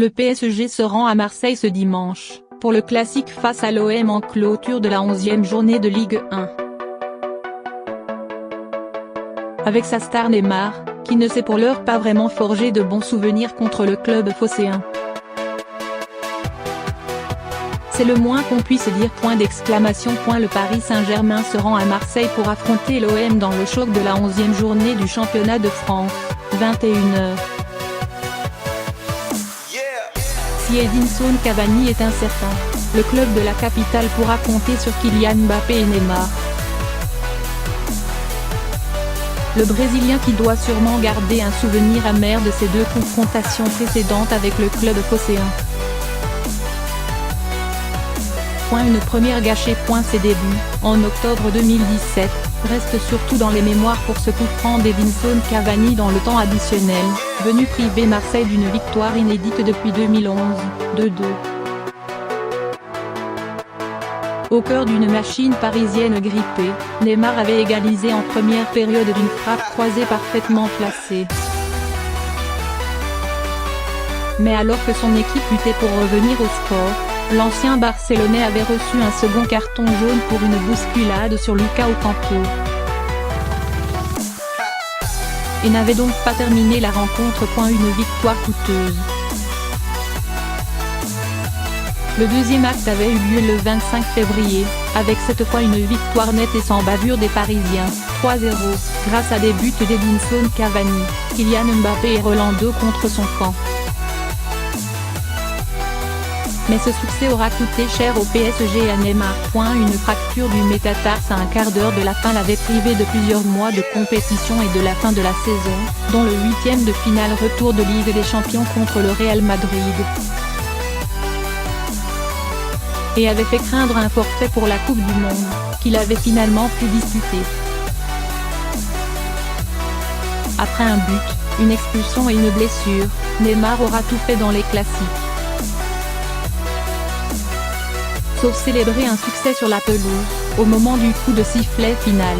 Le PSG se rend à Marseille ce dimanche, pour le classique face à l'OM en clôture de la 11e journée de Ligue 1. Avec sa star Neymar, qui ne s'est pour l'heure pas vraiment forgé de bons souvenirs contre le club phocéen. C'est le moins qu'on puisse dire. Le Paris Saint-Germain se rend à Marseille pour affronter l'OM dans le choc de la 11e journée du championnat de France, 21h. Si Edinson Cavani est incertain, le club de la capitale pourra compter sur Kylian Mbappé et Neymar. Le Brésilien qui doit sûrement garder un souvenir amer de ses deux confrontations précédentes avec le club phocéen. Une première gâchée. Ses débuts, en octobre 2017, restent surtout dans les mémoires pour ce coup franc d'Edinson Cavani dans le temps additionnel, venu priver Marseille d'une victoire inédite depuis 2011, 2-2. Au cœur d'une machine parisienne grippée, Neymar avait égalisé en première période d'une frappe croisée parfaitement placée. Mais alors que son équipe luttait pour revenir au score, l'ancien Barcelonais avait reçu un second carton jaune pour une bousculade sur Lucas Ocampo. Et n'avait donc pas terminé la rencontre. Une victoire coûteuse. Le deuxième acte avait eu lieu le 25 février, avec cette fois une victoire nette et sans bavure des Parisiens, 3-0, grâce à des buts d'Edinson Cavani, Kylian Mbappé et Rolando contre son camp. Mais ce succès aura coûté cher au PSG et à Neymar. Une fracture du métatarse à un quart d'heure de la fin l'avait privé de plusieurs mois de compétition et de la fin de la saison, dont le 8e de finale retour de Ligue des Champions contre le Real Madrid. Et avait fait craindre un forfait pour la Coupe du Monde, qu'il avait finalement pu disputer. Après un but, une expulsion et une blessure, Neymar aura tout fait dans les classiques. Sauf célébrer un succès sur la pelouse, au moment du coup de sifflet final.